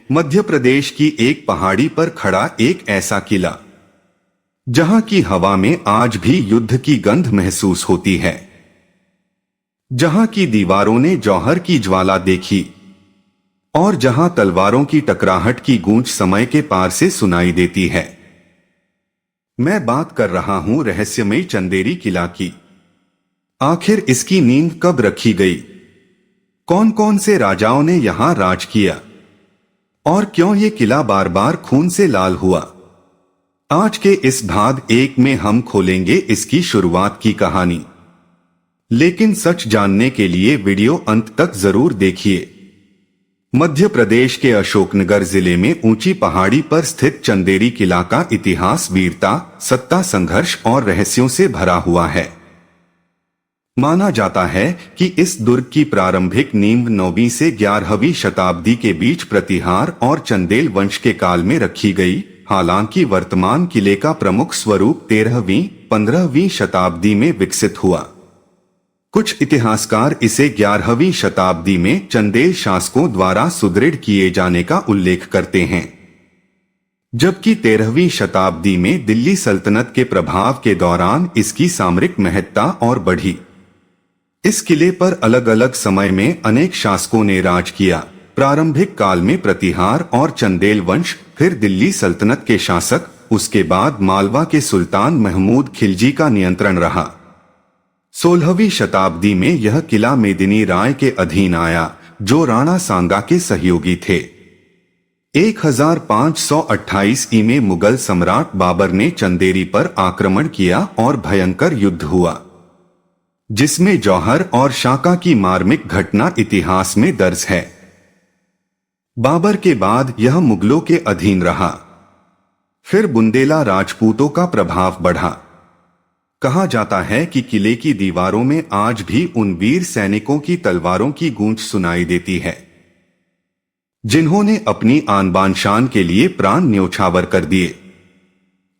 मध्य प्रदेश की एक पहाड़ी पर खड़ा एक ऐसा किला जहां की हवा में आज भी युद्ध की गंध महसूस होती है, जहां की दीवारों ने जौहर की ज्वाला देखी और जहां तलवारों की टकराहट की गूंज समय के पार से सुनाई देती है। मैं बात कर रहा हूं रहस्यमयी चंदेरी किला की। आखिर इसकी नींव कब रखी गई? कौन कौन से राजाओं ने यहां राज किया और क्यों ये किला बार बार खून से लाल हुआ? आज के इस भाग 1 में हम खोलेंगे इसकी शुरुआत की कहानी। लेकिन सच जानने के लिए वीडियो अंत तक जरूर देखिए। मध्य प्रदेश के अशोकनगर जिले में ऊंची पहाड़ी पर स्थित चंदेरी किला का इतिहास वीरता, सत्ता, संघर्ष और रहस्यों से भरा हुआ है। माना जाता है कि इस दुर्ग की प्रारंभिक नींव 9वीं से 11वीं शताब्दी के बीच प्रतिहार और चंदेल वंश के काल में रखी गई। हालांकि वर्तमान किले का प्रमुख स्वरूप 13वीं-15वीं शताब्दी में विकसित हुआ। कुछ इतिहासकार इसे 11वीं शताब्दी में चंदेल शासकों द्वारा सुदृढ़ किए जाने का उल्लेख करते हैं, जबकि 13वीं शताब्दी में दिल्ली सल्तनत के प्रभाव के दौरान इसकी सामरिक महत्ता और बढ़ी। इस किले पर अलग अलग समय में अनेक शासकों ने राज किया। प्रारंभिक काल में प्रतिहार और चंदेल वंश, फिर दिल्ली सल्तनत के शासक, उसके बाद मालवा के सुल्तान महमूद खिलजी का नियंत्रण रहा। 16वीं शताब्दी में यह किला मेदिनी राय के अधीन आया, जो राणा सांगा के सहयोगी थे। 1528 ई में मुगल सम्राट बाबर ने चंदेरी पर आक्रमण किया और भयंकर युद्ध हुआ, जिसमें जौहर और शाका की मार्मिक घटना इतिहास में दर्ज है। बाबर के बाद यह मुगलों के अधीन रहा। फिर बुंदेला राजपूतों का प्रभाव बढ़ा। कहा जाता है कि किले की दीवारों में आज भी उन वीर सैनिकों की तलवारों की गूंज सुनाई देती है, जिन्होंने अपनी आन बान शान के लिए प्राण न्योछावर कर दिए।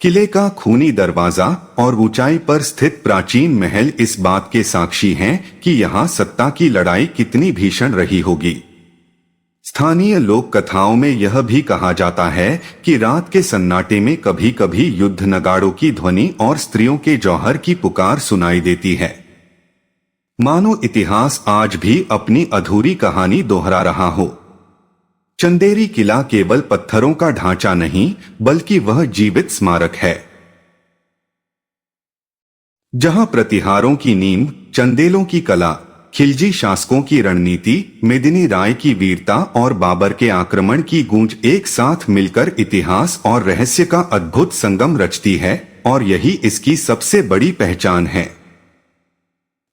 किले का खूनी दरवाजा और ऊंचाई पर स्थित प्राचीन महल इस बात के साक्षी हैं कि यहां सत्ता की लड़ाई कितनी भीषण रही होगी। स्थानीय लोक कथाओं में यह भी कहा जाता है कि रात के सन्नाटे में कभी कभी युद्ध नगाड़ों की ध्वनि और स्त्रियों के जौहर की पुकार सुनाई देती है। मानो इतिहास आज भी अपनी अधूरी कहानी दोहरा रहा हो। चंदेरी किला केवल पत्थरों का ढांचा नहीं, बल्कि वह जीवित स्मारक है, जहां प्रतिहारों की नींव, चंदेलों की कला, खिलजी शासकों की रणनीति, मेदिनी राय की वीरता और बाबर के आक्रमण की गूंज एक साथ मिलकर इतिहास और रहस्य का अद्भुत संगम रचती है, और यही इसकी सबसे बड़ी पहचान है।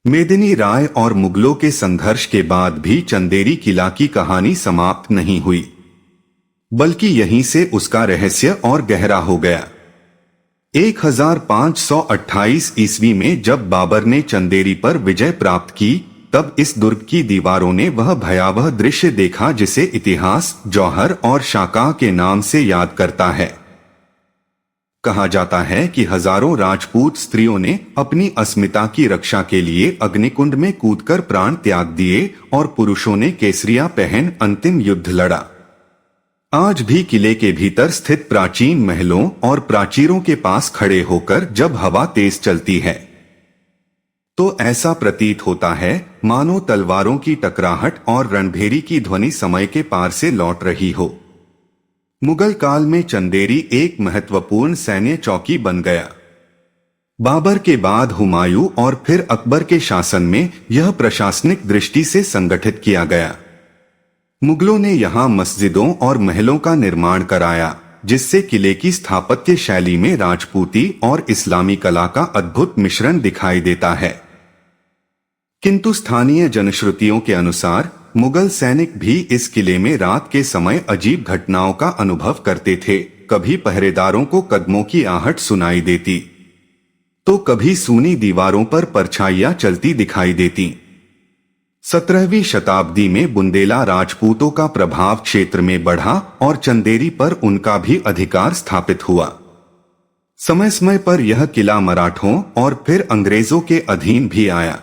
मेदिनी राय और मुगलों के संघर्ष के बाद भी चंदेरी किला की कहानी समाप्त नहीं हुई, बल्कि यहीं से उसका रहस्य और गहरा हो गया। 1528 ईस्वी में जब बाबर ने चंदेरी पर विजय प्राप्त की, तब इस दुर्ग की दीवारों ने वह भयावह दृश्य देखा जिसे इतिहास जौहर और शाका के नाम से याद करता है। कहा जाता है कि हजारों राजपूत स्त्रियों ने अपनी अस्मिता की रक्षा के लिए अग्निकुंड में कूदकर प्राण त्याग दिए और पुरुषों ने केसरिया पहन अंतिम युद्ध लड़ा। आज भी किले के भीतर स्थित प्राचीन महलों और प्राचीरों के पास खड़े होकर जब हवा तेज चलती है, तो ऐसा प्रतीत होता है मानो तलवारों की टकराहट और रणभेरी की ध्वनि समय के पार से लौट रही हो। मुगल काल में चंदेरी एक महत्वपूर्ण सैन्य चौकी बन गया। बाबर के बाद हुमायूं और फिर अकबर के शासन में यह प्रशासनिक दृष्टि से संगठित किया गया। मुगलों ने यहाँ मस्जिदों और महलों का निर्माण कराया, जिससे किले की स्थापत्य शैली में राजपूती और इस्लामी कला का अद्भुत मिश्रण दिखाई देता है। किंतु स्थानीय जनश्रुतियों के अनुसार मुगल सैनिक भी इस किले में रात के समय अजीब घटनाओं का अनुभव करते थे। कभी पहरेदारों को कदमों की आहट सुनाई देती, तो कभी सूनी दीवारों पर परछाइयां चलती दिखाई देती। 17वीं शताब्दी में बुंदेला राजपूतों का प्रभाव क्षेत्र में बढ़ा और चंदेरी पर उनका भी अधिकार स्थापित हुआ। समय समय पर यह किला मराठों और फिर अंग्रेजों के अधीन भी आया।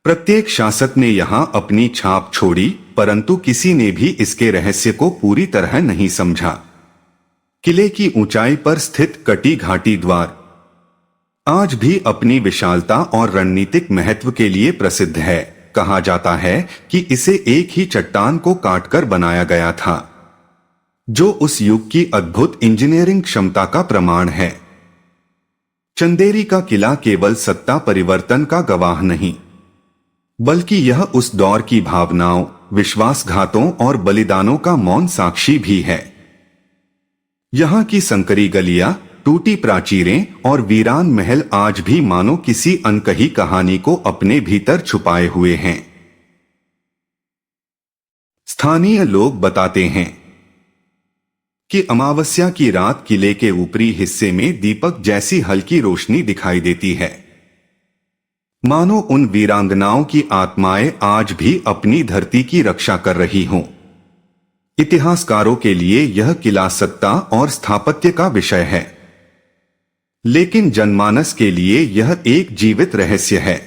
प्रत्येक शासक ने यहाँ अपनी छाप छोड़ी, परंतु किसी ने भी इसके रहस्य को पूरी तरह नहीं समझा। किले की ऊंचाई पर स्थित कटी घाटी द्वार आज भी अपनी विशालता और रणनीतिक महत्व के लिए प्रसिद्ध है। कहा जाता है कि इसे एक ही चट्टान को काटकर बनाया गया था, जो उस युग की अद्भुत इंजीनियरिंग क्षमता का प्रमाण है। चंदेरी का किला केवल सत्ता परिवर्तन का गवाह नहीं, बल्कि यह उस दौर की भावनाओं, विश्वासघातों और बलिदानों का मौन साक्षी भी है। यहाँ की संकरी गलियां, टूटी प्राचीरें और वीरान महल आज भी मानो किसी अनकही कहानी को अपने भीतर छुपाए हुए हैं। स्थानीय लोग बताते हैं कि अमावस्या की रात किले के ऊपरी हिस्से में दीपक जैसी हल्की रोशनी दिखाई देती है, मानो उन वीरांगनाओं की आत्माएं आज भी अपनी धरती की रक्षा कर रही हों। इतिहासकारों के लिए यह किला सत्ता और स्थापत्य का विषय है, लेकिन जनमानस के लिए यह एक जीवित रहस्य है,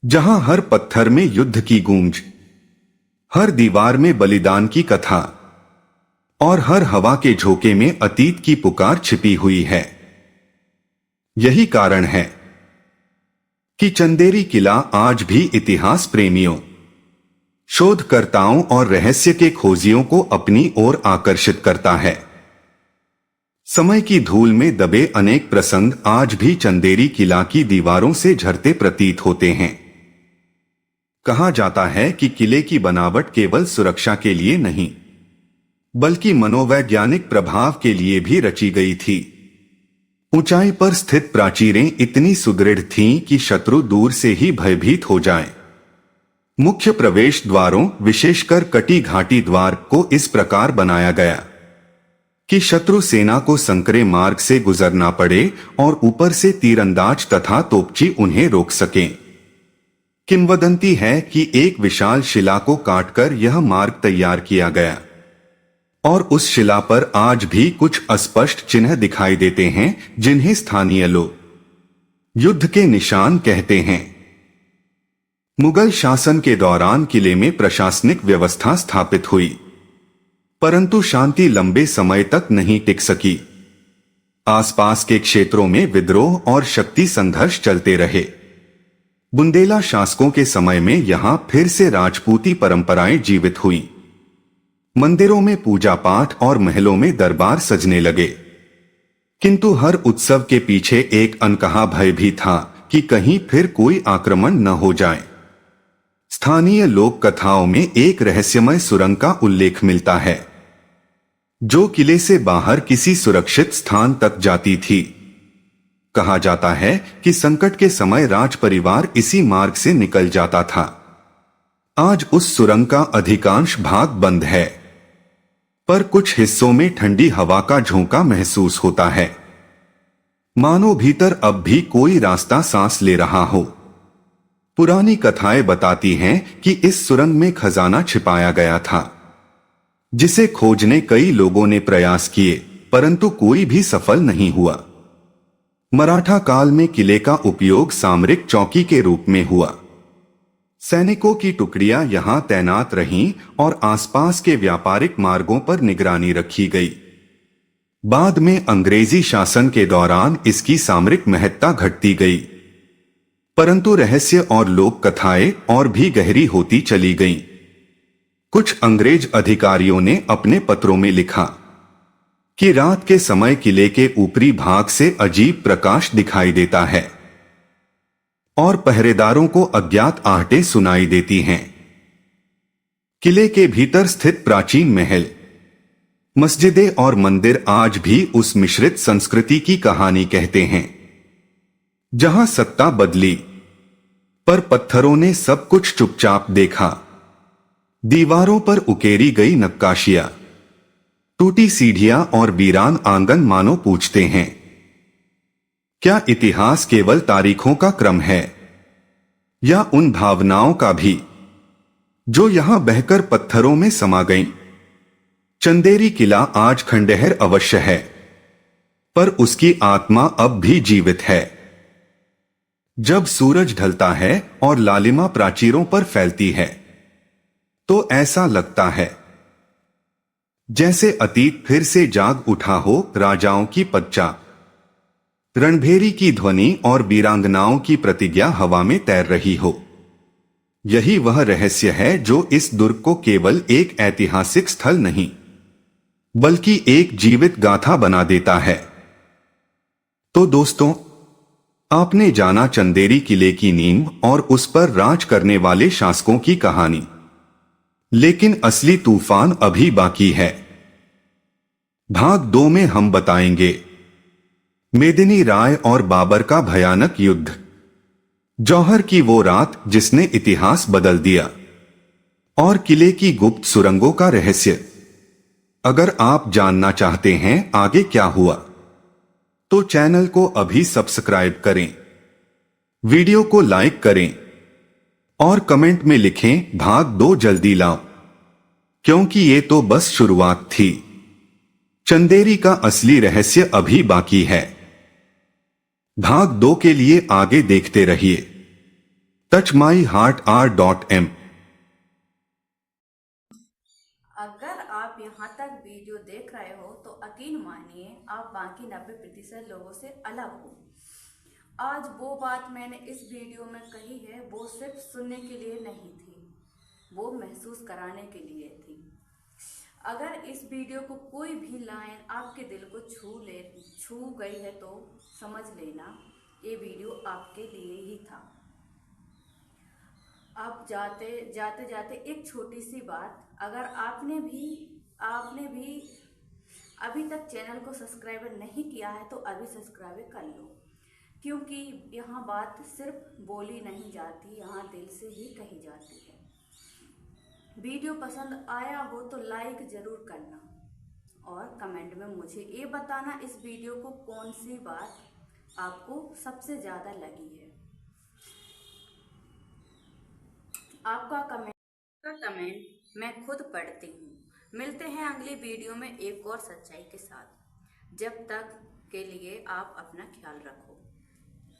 जहां हर पत्थर में युद्ध की गूंज, हर दीवार में बलिदान की कथा और हर हवा के झोंके में अतीत की पुकार छिपी हुई है। यही कारण है कि चंदेरी किला आज भी इतिहास प्रेमियों, शोधकर्ताओं और रहस्य के खोजियों को अपनी ओर आकर्षित करता है। समय की धूल में दबे अनेक प्रसंग आज भी चंदेरी किला की दीवारों से झरते प्रतीत होते हैं। कहा जाता है कि किले की बनावट केवल सुरक्षा के लिए नहीं, बल्कि मनोवैज्ञानिक प्रभाव के लिए भी रची गई थी। ऊंचाई पर स्थित प्राचीरें इतनी सुदृढ़ थीं कि शत्रु दूर से ही भयभीत हो जाएं। मुख्य प्रवेश द्वारों, विशेषकर कटी घाटी द्वार को इस प्रकार बनाया गया कि शत्रु सेना को संकरे मार्ग से गुजरना पड़े और ऊपर से तीरंदाज तथा तोपची उन्हें रोक सकें। किंवदंती है कि एक विशाल शिला को काटकर यह मार्ग तैयार किया गया और उस शिला पर आज भी कुछ अस्पष्ट चिन्ह दिखाई देते हैं, जिन्हें स्थानीय लोग युद्ध के निशान कहते हैं। मुगल शासन के दौरान किले में प्रशासनिक व्यवस्था स्थापित हुई, परंतु शांति लंबे समय तक नहीं टिक सकी। आसपास के क्षेत्रों में विद्रोह और शक्ति संघर्ष चलते रहे। बुंदेला शासकों के समय में यहां फिर से राजपूती परंपराएं जीवित हुईं। मंदिरों में पूजा पाठ और महलों में दरबार सजने लगे, किंतु हर उत्सव के पीछे एक अनकहा भय भी था कि कहीं फिर कोई आक्रमण न हो जाए। स्थानीय लोक कथाओं में एक रहस्यमय सुरंग का उल्लेख मिलता है, जो किले से बाहर किसी सुरक्षित स्थान तक जाती थी। कहा जाता है कि संकट के समय राज परिवार इसी मार्ग से निकल जाता था। आज उस सुरंग का अधिकांश भाग बंद है, पर कुछ हिस्सों में ठंडी हवा का झोंका महसूस होता है, मानो भीतर अब भी कोई रास्ता सांस ले रहा हो। पुरानी कथाएं बताती हैं कि इस सुरंग में खजाना छिपाया गया था, जिसे खोजने कई लोगों ने प्रयास किए, परंतु कोई भी सफल नहीं हुआ। मराठा काल में किले का उपयोग सामरिक चौकी के रूप में हुआ। सैनिकों की टुकड़ियां यहां तैनात रहीं और आसपास के व्यापारिक मार्गों पर निगरानी रखी गई। बाद में अंग्रेजी शासन के दौरान इसकी सामरिक महत्ता घटती गई, परंतु रहस्य और लोक कथाएं और भी गहरी होती चली गईं। कुछ अंग्रेज अधिकारियों ने अपने पत्रों में लिखा कि रात के समय किले के ऊपरी भाग से अजीब प्रकाश दिखाई देता है और पहरेदारों को अज्ञात आहटें सुनाई देती हैं। किले के भीतर स्थित प्राचीन महल, मस्जिदें और मंदिर आज भी उस मिश्रित संस्कृति की कहानी कहते हैं, जहां सत्ता बदली पर पत्थरों ने सब कुछ चुपचाप देखा। दीवारों पर उकेरी गई नक्काशियां, टूटी सीढ़ियां और वीरान आंगन मानो पूछते हैं, क्या इतिहास केवल तारीखों का क्रम है या उन भावनाओं का भी जो यहां बहकर पत्थरों में समा गईं? चंदेरी किला आज खंडहर अवश्य है, पर उसकी आत्मा अब भी जीवित है। जब सूरज ढलता है और लालिमा प्राचीरों पर फैलती है तो ऐसा लगता है जैसे अतीत फिर से जाग उठा हो। राजाओं की पच्चा, रणभेरी की ध्वनि और वीरांगनाओं की प्रतिज्ञा हवा में तैर रही हो। यही वह रहस्य है जो इस दुर्ग को केवल एक ऐतिहासिक स्थल नहीं बल्कि एक जीवित गाथा बना देता है। तो दोस्तों, आपने जाना चंदेरी किले की नींव और उस पर राज करने वाले शासकों की कहानी, लेकिन असली तूफान अभी बाकी है। भाग 2 में हम बताएंगे मेदिनी राय और बाबर का भयानक युद्ध, जौहर की वो रात जिसने इतिहास बदल दिया, और किले की गुप्त सुरंगों का रहस्य। अगर आप जानना चाहते हैं आगे क्या हुआ, तो चैनल को अभी सब्सक्राइब करें, वीडियो को लाइक करें और कमेंट में लिखें भाग 2 जल्दी लाओ, क्योंकि ये तो बस शुरुआत थी। चंदेरी का असली रहस्य अभी बाकी है। भाग 2 के लिए आगे देखते रहिए। touchmyheartr.m। अगर आप यहाँ तक वीडियो देख रहे हो तो यकीन मानिए आप बाकी 90% लोगों से अलग हो। आज वो बात मैंने इस वीडियो में कही है वो सिर्फ सुनने के लिए नहीं थी, वो महसूस कराने के लिए थी। अगर इस वीडियो को कोई भी लाइन आपके दिल को छू गई है तो समझ लेना ये वीडियो आपके लिए ही था। अब जाते जाते एक छोटी सी बात, अगर आपने भी अभी तक चैनल को सब्सक्राइब नहीं किया है तो अभी सब्सक्राइब कर लो, क्योंकि यहाँ बात सिर्फ बोली नहीं जाती, यहाँ दिल से ही कही जाती है। वीडियो पसंद आया हो तो लाइक ज़रूर करना और कमेंट में मुझे ये बताना इस वीडियो को कौन सी बात आपको सबसे ज़्यादा लगी है। आपका कमेंट मैं खुद पढ़ती हूँ। मिलते हैं अगली वीडियो में एक और सच्चाई के साथ। जब तक के लिए आप अपना ख्याल रखो।